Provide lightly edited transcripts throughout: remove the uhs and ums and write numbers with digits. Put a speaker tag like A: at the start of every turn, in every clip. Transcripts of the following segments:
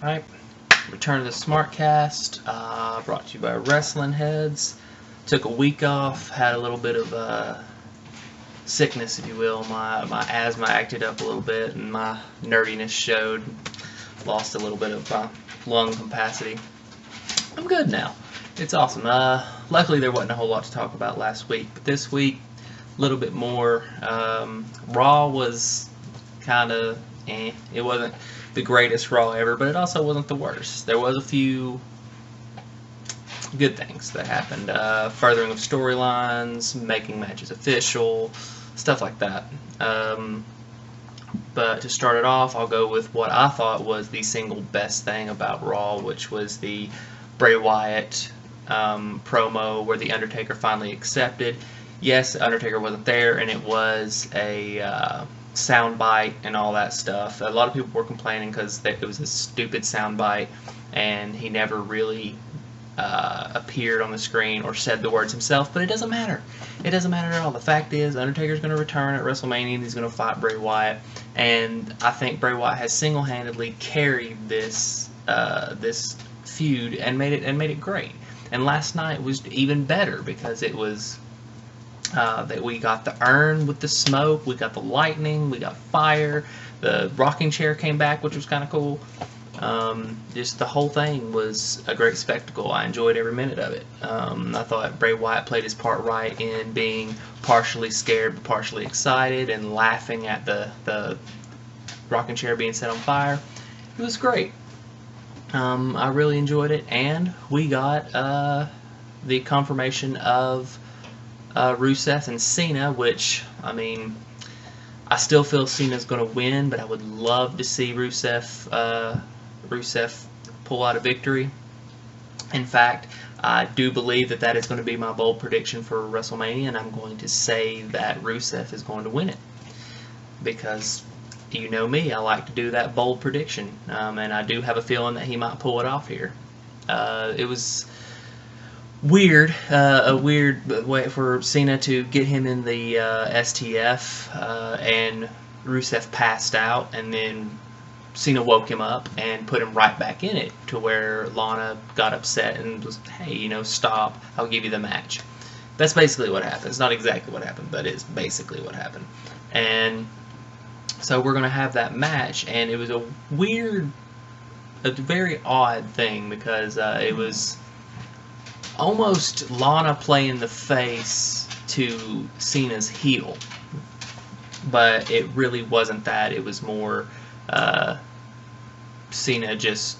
A: Alright, return to the SmarkCast, brought to you by Wrestling Heads. Took a week off, had a little bit of sickness, if you will. My asthma acted up a little bit, and my nerdiness showed. Lost a little bit of lung capacity. I'm good now. It's awesome. Luckily, there wasn't a whole lot to talk about last week, but this week, a little bit more. Raw was kind of It wasn't the greatest Raw ever, but it also wasn't the worst. There was a few good things that happened. Furthering of storylines, making matches official, stuff like that. But to start it off, I'll go with what I thought was the single best thing about Raw, which was the Bray Wyatt promo where The Undertaker finally accepted. Yes, The Undertaker wasn't there, and it was a soundbite and all that stuff. A lot of people were complaining because it was a stupid soundbite, and he never really appeared on the screen or said the words himself, but it doesn't matter. It doesn't matter at all. The fact is, Undertaker's going to return at WrestleMania, and he's going to fight Bray Wyatt, and I think Bray Wyatt has single-handedly carried this this feud and made it great. And last night was even better because it was that we got the urn with the smoke, we got the lightning, we got fire, the rocking chair came back, which was kind of cool. Just the whole thing was a great spectacle. I enjoyed every minute of it. I thought Bray Wyatt played his part right in being partially scared but partially excited and laughing at the rocking chair being set on fire. It was great. I really enjoyed it, and we got the confirmation of Rusev and Cena, which, I mean, I still feel Cena's going to win, but I would love to see Rusev pull out a victory. In fact, I do believe that is going to be my bold prediction for WrestleMania, and I'm going to say that Rusev is going to win it. Because, you know me, I like to do that bold prediction, and I do have a feeling that he might pull it off here. It was weird, a weird way for Cena to get him in the STF, and Rusev passed out, and then Cena woke him up and put him right back in it, to where Lana got upset and was, hey, you know, stop, I'll give you the match. That's basically what happened. It's not exactly what happened, but it's basically what happened. And so we're going to have that match, and it was a very odd thing, because it was almost Lana playing the face to Cena's heel, but it really wasn't that. It was more Cena just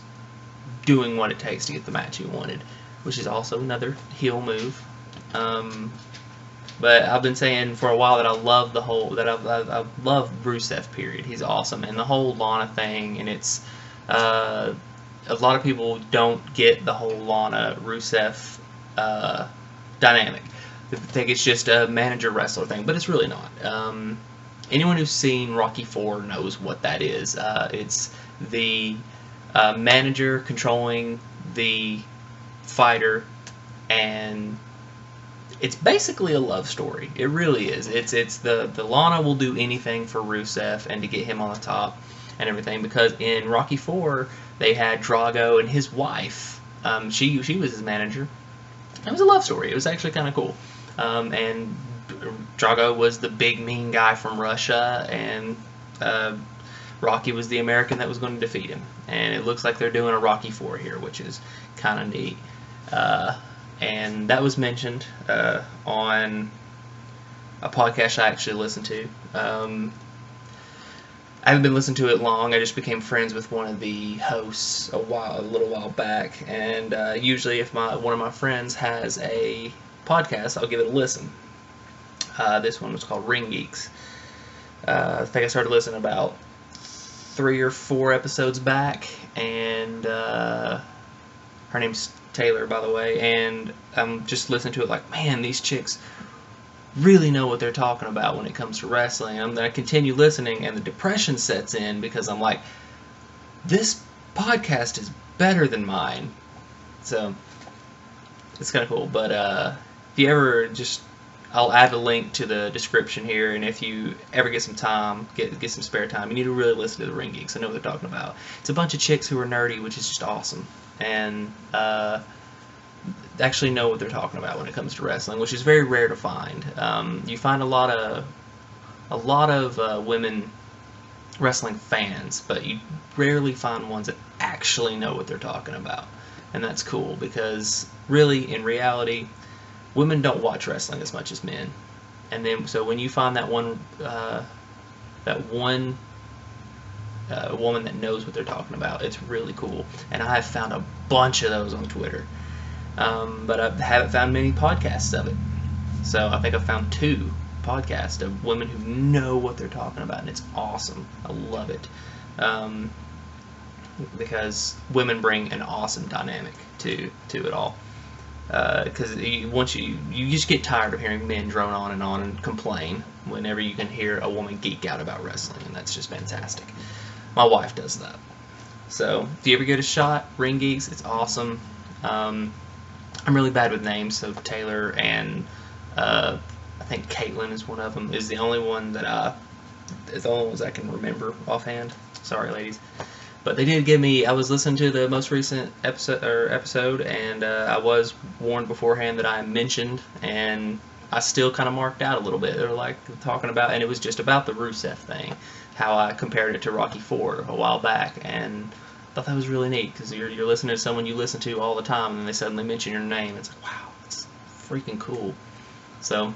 A: doing what it takes to get the match he wanted, which is also another heel move. But I've been saying for a while that I love I love Rusev, period. He's awesome, and the whole Lana thing, and it's a lot of people don't get the whole Lana Rusev dynamic. They think it's just a manager-wrestler thing, but it's really not. Anyone who's seen Rocky IV knows what that is. It's the manager controlling the fighter, and it's basically a love story. It really is. It's the Lana will do anything for Rusev and to get him on the top and everything, because in Rocky IV they had Drago and his wife. She was his manager. It was a love story. It was actually kind of cool. And Drago was the big mean guy from Russia, and Rocky was the American that was going to defeat him. And it looks like they're doing a Rocky IV here, which is kind of neat. And that was mentioned on a podcast I actually listened to. I haven't been listening to it long. I just became friends with one of the hosts a little while back, and usually if one of my friends has a podcast, I'll give it a listen. This one was called Ring Geeks. I think I started listening about 3 or 4 episodes back, and her name's Taylor, by the way, and I'm just listening to it like, man, these chicks really know what they're talking about when it comes to wrestling. I'm going to continue listening, and the depression sets in, because I'm like, this podcast is better than mine. So it's kind of cool. But if you ever just, I'll add a link to the description here, and if you ever get some time, get some spare time, you need to really listen to the Ring Geeks. I know what they're talking about. It's a bunch of chicks who are nerdy, which is just awesome, and actually know what they're talking about when it comes to wrestling, which is very rare to find. You find a lot of women wrestling fans, but you rarely find ones that actually know what they're talking about, and that's cool because really, in reality, women don't watch wrestling as much as men. And then, so when you find that one woman that knows what they're talking about, it's really cool. And I have found a bunch of those on Twitter, but I haven't found many podcasts of it. So I think I've found 2 podcasts of women who know what they're talking about, and it's awesome. I love it, because women bring an awesome dynamic to it all. Because once you just get tired of hearing men drone on and complain whenever you can hear a woman geek out about wrestling, and that's just fantastic. My wife does that. So if you ever get a shot, Ring Geeks, it's awesome. I'm really bad with names, so Taylor and I think Caitlin is one of them. Is the only one that is the only ones I can remember offhand. Sorry, ladies. But they did give me. I was listening to the most recent episode, and I was warned beforehand that I mentioned, and I still kind of marked out a little bit. They were like talking about, and it was just about the Rusev thing, how I compared it to Rocky IV a while back, and I thought that was really neat because you're listening to someone you listen to all the time, and then they suddenly mention your name. It's like, wow, it's freaking cool. So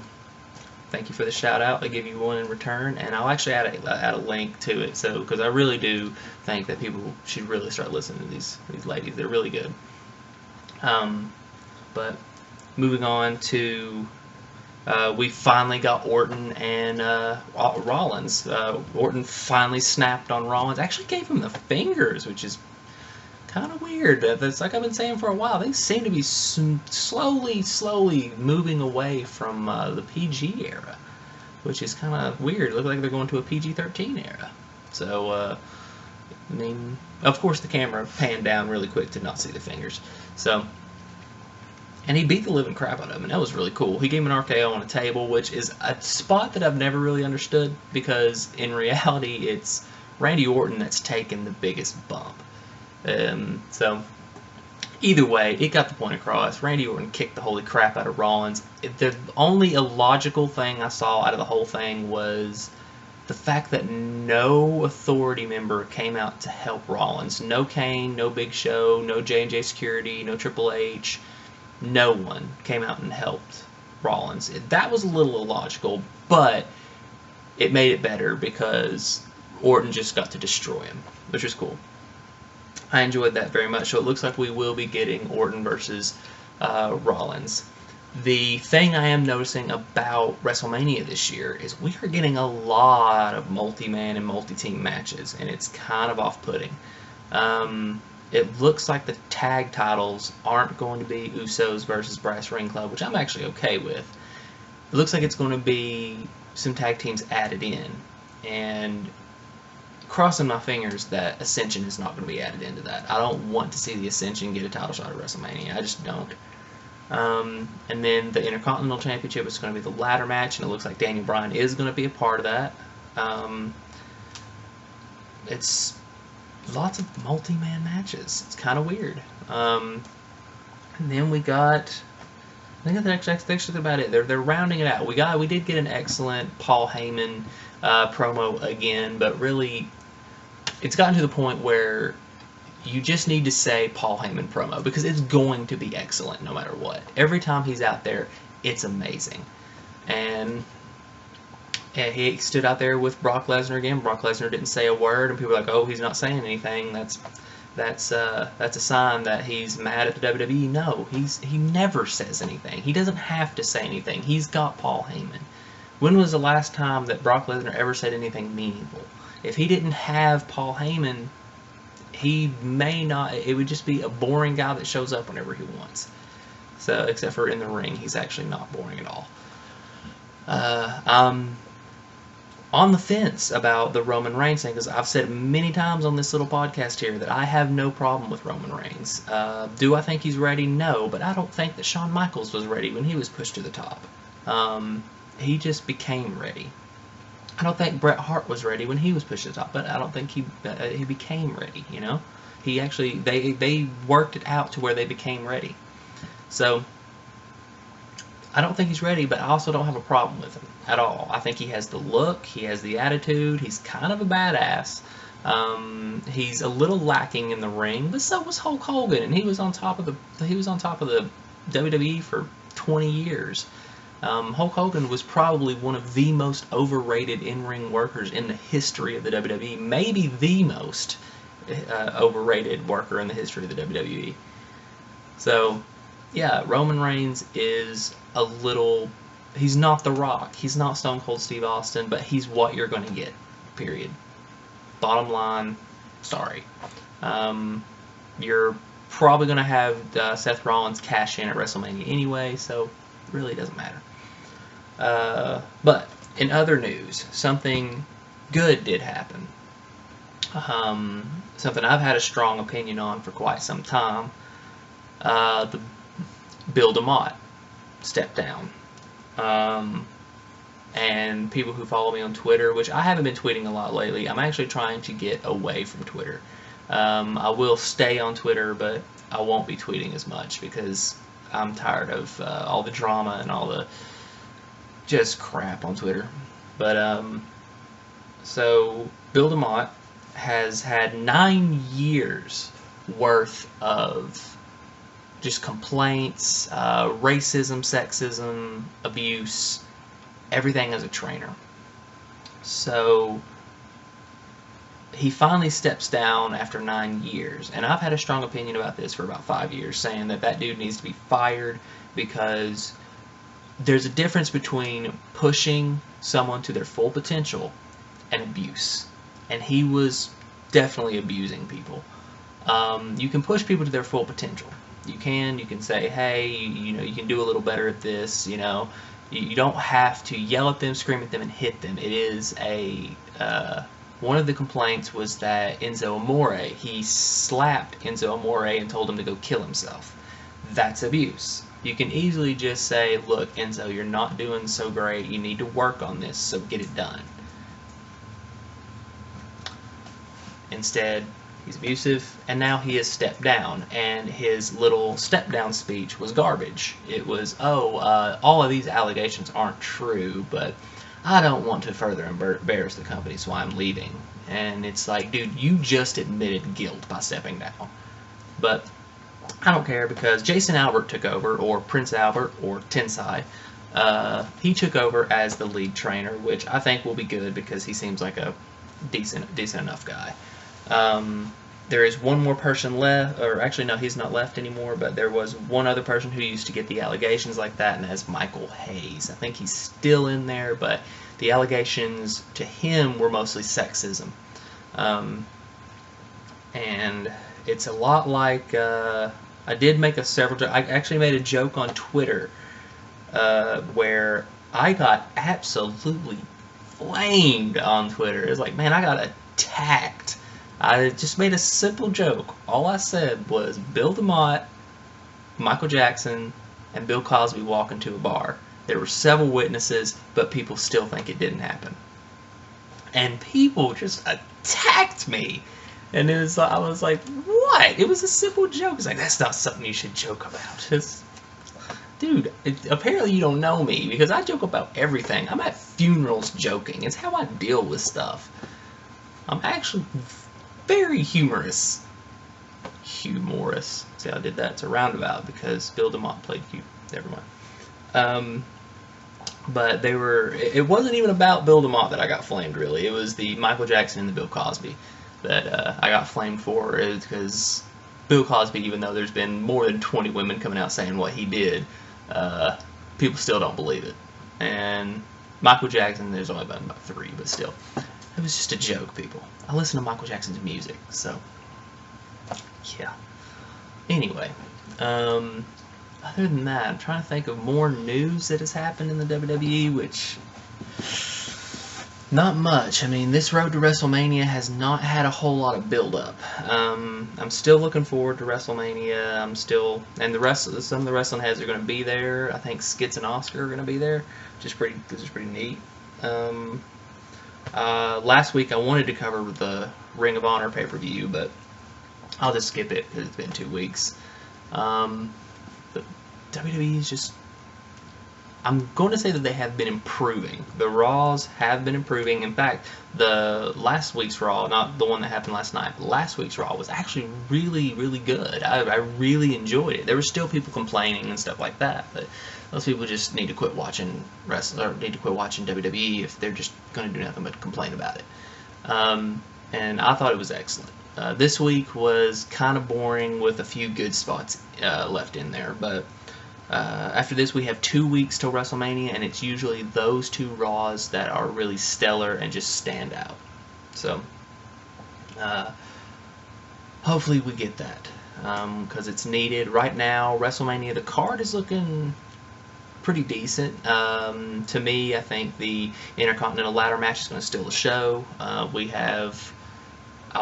A: thank you for the shout out. I give you one in return, and I'll actually add a link to it. So because I really do think that people should really start listening to these ladies. They're really good. But moving on to we finally got Orton and Rollins. Orton finally snapped on Rollins. Actually gave him the fingers, which is kind of weird. That's like I've been saying for a while. They seem to be slowly moving away from the PG era, which is kind of weird. It looks like they're going to a PG-13 era. So, I mean, of course the camera panned down really quick to not see the fingers. So, and he beat the living crap out of him, and that was really cool. He gave him an RKO on a table, which is a spot that I've never really understood because in reality it's Randy Orton that's taken the biggest bump. So either way, it got the point across. Randy Orton kicked the holy crap out of Rollins. The only illogical thing I saw out of the whole thing was the fact that no Authority member came out to help Rollins. No Kane, no Big Show, no J&J Security, no Triple H. No one came out and helped Rollins. That was a little illogical, but it made it better because Orton just got to destroy him, which was cool. I enjoyed that very much. So it looks like we will be getting Orton versus Rollins. The thing I am noticing about WrestleMania this year is we are getting a lot of multi-man and multi-team matches, and it's kind of off-putting. It looks like the tag titles aren't going to be Usos versus Brass Ring Club, which I'm actually okay with. It looks like it's going to be some tag teams added in, and crossing my fingers that Ascension is not going to be added into that. I don't want to see the Ascension get a title shot at WrestleMania. I just don't. And then the Intercontinental Championship is going to be the ladder match, and it looks like Daniel Bryan is going to be a part of that. It's lots of multi-man matches. It's kind of weird. And then we got, I think that's about it. They're rounding it out. We did get an excellent Paul Heyman promo again, but really, it's gotten to the point where you just need to say Paul Heyman promo because it's going to be excellent no matter what. Every time he's out there, it's amazing. And he stood out there with Brock Lesnar again. Brock Lesnar didn't say a word, and people were like, "Oh, he's not saying anything. That's a sign that he's mad at the WWE." No, he never says anything. He doesn't have to say anything. He's got Paul Heyman. When was the last time that Brock Lesnar ever said anything meaningful? If he didn't have Paul Heyman, he may not. It would just be a boring guy that shows up whenever he wants. So, except for in the ring, he's actually not boring at all. I'm on the fence about the Roman Reigns thing because I've said many times on this little podcast here that I have no problem with Roman Reigns. Do I think he's ready? No, but I don't think that Shawn Michaels was ready when he was pushed to the top. he just became ready. I don't think Bret Hart was ready when he was pushed to the top, but I don't think he became ready. You know, he actually they worked it out to where they became ready. So I don't think he's ready, but I also don't have a problem with him at all. I think he has the look, he has the attitude, he's kind of a badass. He's a little lacking in the ring, but so was Hulk Hogan, and he was on top of the WWE for 20 years. Hulk Hogan was probably one of the most overrated in-ring workers in the history of the WWE, maybe the most overrated worker in the history of the WWE. So, yeah, Roman Reigns is a little... He's not The Rock. He's not Stone Cold Steve Austin, but he's what you're going to get, period. Bottom line, sorry. You're probably going to have Seth Rollins cash in at WrestleMania anyway, so it really doesn't matter. But in other news, something good did happen. Something I've had a strong opinion on for quite some time. Bill DeMott stepped down. And people who follow me on Twitter, which I haven't been tweeting a lot lately, I'm actually trying to get away from Twitter. I will stay on Twitter, but I won't be tweeting as much because I'm tired of all the drama and all the just crap on Twitter. But so Bill DeMott has had 9 years worth of just complaints, racism, sexism, abuse, everything as a trainer. So he finally steps down after 9 years, and I've had a strong opinion about this for about 5 years, saying that that dude needs to be fired because there's a difference between pushing someone to their full potential and abuse, and he was definitely abusing people. You can push people to their full potential. You can say, hey, you can do a little better at this, You don't have to yell at them, scream at them, and hit them. It is one of the complaints was that Enzo Amore, he slapped Enzo Amore and told him to go kill himself. That's abuse. You can easily just say, look, Enzo, you're not doing so great. You need to work on this, so get it done. Instead, he's abusive, and now he has stepped down, and his little step down speech was garbage. It was, all of these allegations aren't true, but I don't want to further embarrass the company, so I'm leaving. And it's like, dude, you just admitted guilt by stepping down. But I don't care, because Jason Albert took over, or Prince Albert, or Tensai. He took over as the lead trainer, which I think will be good, because he seems like a decent enough guy. There is one more person left, or actually no, he's not left anymore, but there was one other person who used to get the allegations like that, and that's Michael Hayes. I think he's still in there, but the allegations to him were mostly sexism. And it's a lot like, I did make I actually made a joke on Twitter, where I got absolutely flamed on Twitter. It's like, man, I got attacked. I just made a simple joke. All I said was Bill DeMott, Michael Jackson, and Bill Cosby walk into a bar. There were several witnesses, but people still think it didn't happen. And people just attacked me. And I was like, what? It was a simple joke. It's like, that's not something you should joke about. Dude, apparently you don't know me, because I joke about everything. I'm at funerals joking. It's how I deal with stuff. I'm actually very humorous. See how I did that? It's a roundabout because Bill DeMott played Hugh. Never mind. But it wasn't even about Bill DeMott that I got flamed, really. It was the Michael Jackson and the Bill Cosby that I got flamed for, because Bill Cosby, even though there's been more than 20 women coming out saying what he did, people still don't believe it. And Michael Jackson, there's only been about 3, but still. It was just a joke, people. I listen to Michael Jackson's music, so yeah. Anyway, other than that, I'm trying to think of more news that has happened in the WWE, which Not much. I mean, this road to WrestleMania has not had a whole lot of build-up. I'm still looking forward to WrestleMania. And some of the wrestling heads are going to be there. I think Skits and Oscar are going to be there, which is pretty neat. Last week I wanted to cover the Ring of Honor pay-per-view, but I'll just skip it because it's been 2 weeks. But WWE is just... I'm going to say that they have been improving. The Raws have been improving. In fact, the last week's Raw, not the one that happened last night, but last week's Raw was actually really, really good. I really enjoyed it. There were still people complaining and stuff like that, but those people just need to quit watching WWE if they're just going to do nothing but complain about it. And I thought it was excellent. This week was kind of boring with a few good spots left in there, but after this, we have 2 weeks till WrestleMania, and it's usually those 2 Raws that are really stellar and just stand out. So, hopefully we get that, because it's needed. Right now, WrestleMania, the card is looking pretty decent. To me, I think the Intercontinental Ladder match is going to steal the show. I'll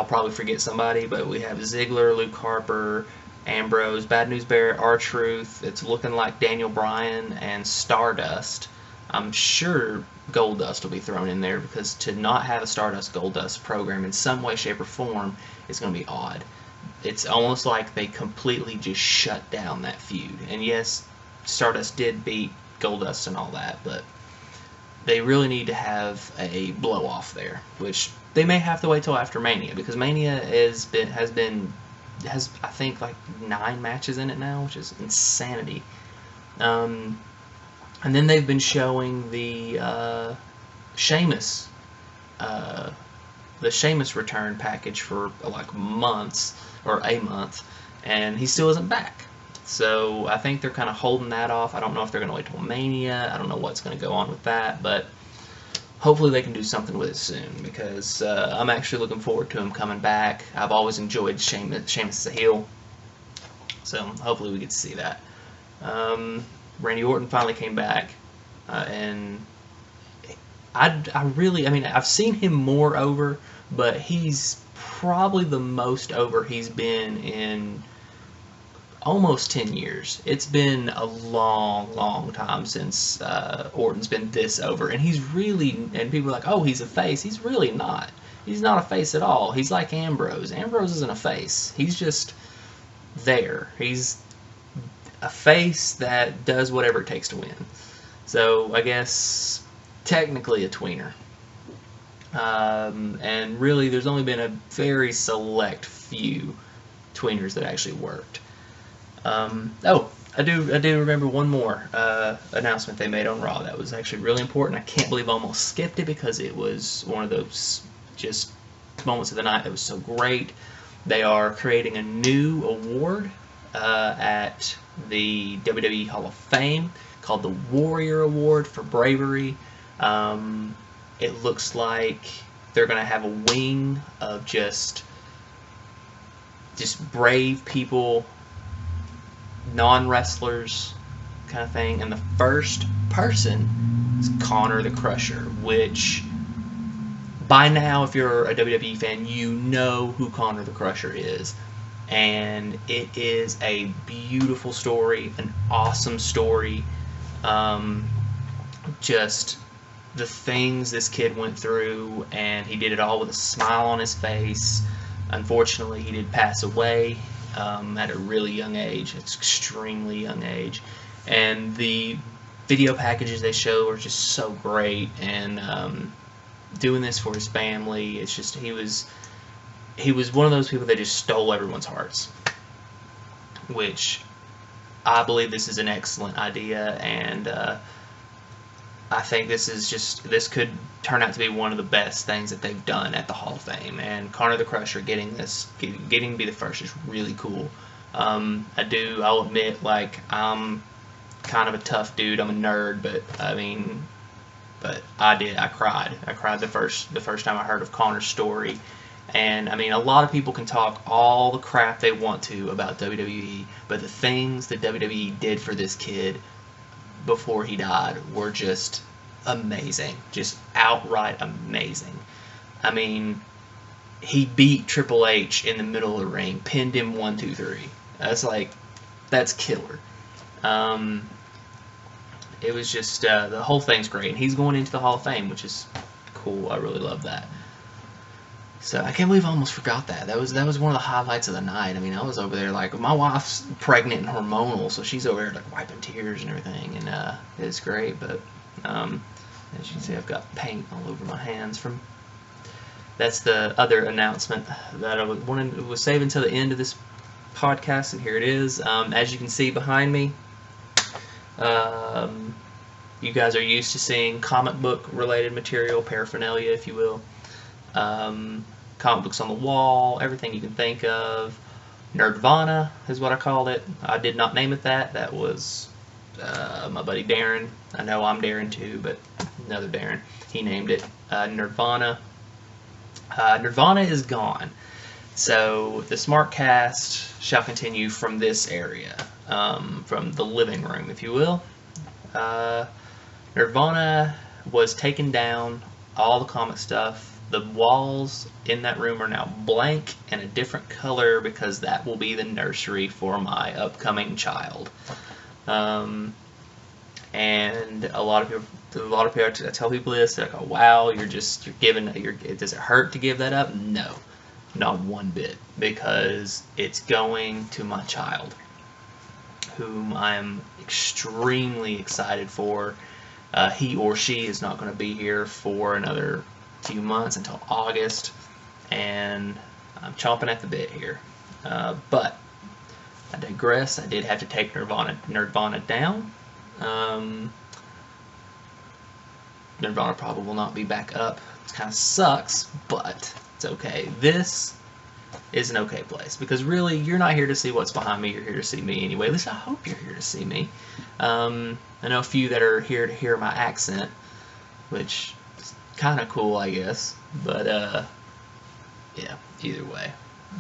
A: probably forget somebody, but we have Ziggler, Luke Harper, Ambrose, Bad News Barrett, R-Truth. It's looking like Daniel Bryan and Stardust. I'm sure Goldust will be thrown in there, because to not have a Stardust Goldust program in some way, shape, or form is going to be odd. It's almost like they completely just shut down that feud. And yes, Stardust did beat Goldust and all that, but they really need to have a blow-off there, which they may have to wait till after Mania, because Mania has I think like 9 matches in it now, which is insanity. And then they've been showing the Sheamus return package for like months, or a month, and he still isn't back. So I think they're kind of holding that off. I don't know if they're going to wait till Mania. I don't know what's going to go on with that, but hopefully they can do something with it soon, because I'm actually looking forward to him coming back. I've always enjoyed Sheamus as a heel, so hopefully we get to see that. Randy Orton finally came back, and I've seen him more over, but he's probably the most over he's been in almost 10 years. It's been a long, long time since Orton's been this over. And and people are like, oh, he's a face. He's really not. He's not a face at all. He's like Ambrose. Ambrose isn't a face. He's just there. He's a face that does whatever it takes to win. So I guess technically a tweener. And really, there's only been a very select few tweeners that actually worked. I do remember one more announcement they made on Raw that was actually really important. I can't believe I almost skipped it, because it was one of those just moments of the night that was so great. They are creating a new award at the WWE Hall of Fame called the Warrior Award for Bravery. It looks like they're going to have a wing of just brave people, non-wrestlers kind of thing, and the first person is Connor the Crusher, which by now, if you're a WWE fan, you know who Connor the Crusher is, and it is a beautiful story, an awesome story. Just the things this kid went through, and he did it all with a smile on his face. Unfortunately, he did pass away at a really young age. It's extremely young age, and the video packages they show are just so great. And doing this for his family, it's just he was one of those people that just stole everyone's hearts, which I believe this is an excellent idea, and I think this could turn out to be one of the best things that they've done at the Hall of Fame. And Connor the Crusher getting to be the first is really cool. I'll admit, like, I'm kind of a tough dude. I'm a nerd, but I cried the first time I heard of Connor's story. And I mean, a lot of people can talk all the crap they want to about WWE, but the things that WWE did for this kid before he died were just amazing, just outright amazing. I mean, he beat Triple H in the middle of the ring, pinned him 1, 2, 3. That's killer. It was just the whole thing's great, and he's going into the Hall of Fame, which is cool. I really love that. So I can't believe I almost forgot that. That was one of the highlights of the night. I mean, I was over there like, my wife's pregnant and hormonal, so she's over there like wiping tears and everything, and it's great. But as you can see, I've got paint all over my hands from. That's the other announcement that I was saving until the end of this podcast, and here it is. As you can see behind me, you guys are used to seeing comic book related material, paraphernalia, if you will. Comic books on the wall, everything you can think of. Nerdvana is what I called it. I did not name it that. That was my buddy Darren. I know I'm Darren too, but another Darren. He named it Nerdvana. Nirvana is gone. So the SmarkCast shall continue from this area, from the living room, if you will. Nirvana was taken down, all the comic stuff. The walls in that room are now blank and a different color because that will be the nursery for my upcoming child. And a lot of people, I tell people this, they're like, oh, wow, you're giving, does it hurt to give that up? No, not one bit, because it's going to my child, whom I'm extremely excited for. He or she is not going to be here for another few months until August, and I'm chomping at the bit here. But I digress. I did have to take Nerdvana down. Nirvana probably will not be back up. It kind of sucks, but it's okay. This is an okay place, because really, you're not here to see what's behind me. You're here to see me anyway. At least I hope you're here to see me. I know a few that are here to hear my accent, which is kind of cool, I guess. But yeah, either way.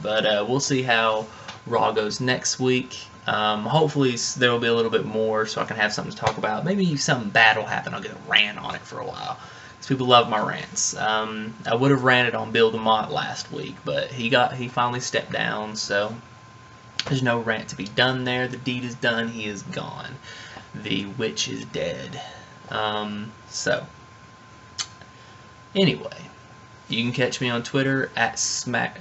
A: But we'll see how Raw goes next week. Hopefully there will be a little bit more so I can have something to talk about. Maybe something bad will happen. I'll get a rant on it for a while, because people love my rants. I would have ranted on Bill DeMott last week, but he finally stepped down, so there's no rant to be done there. The deed is done. He is gone. The witch is dead. So anyway, you can catch me on Twitter at SmarkCast,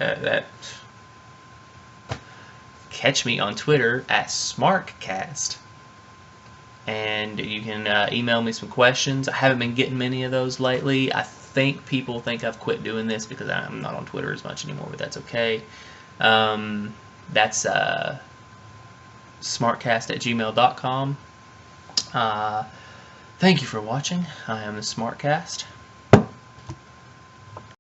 A: and you can email me some questions. I haven't been getting many of those lately. I think people think I've quit doing this because I'm not on Twitter as much anymore, but that's okay. That's smarkcast@gmail.com. Thank you for watching. I am the SmarkCast.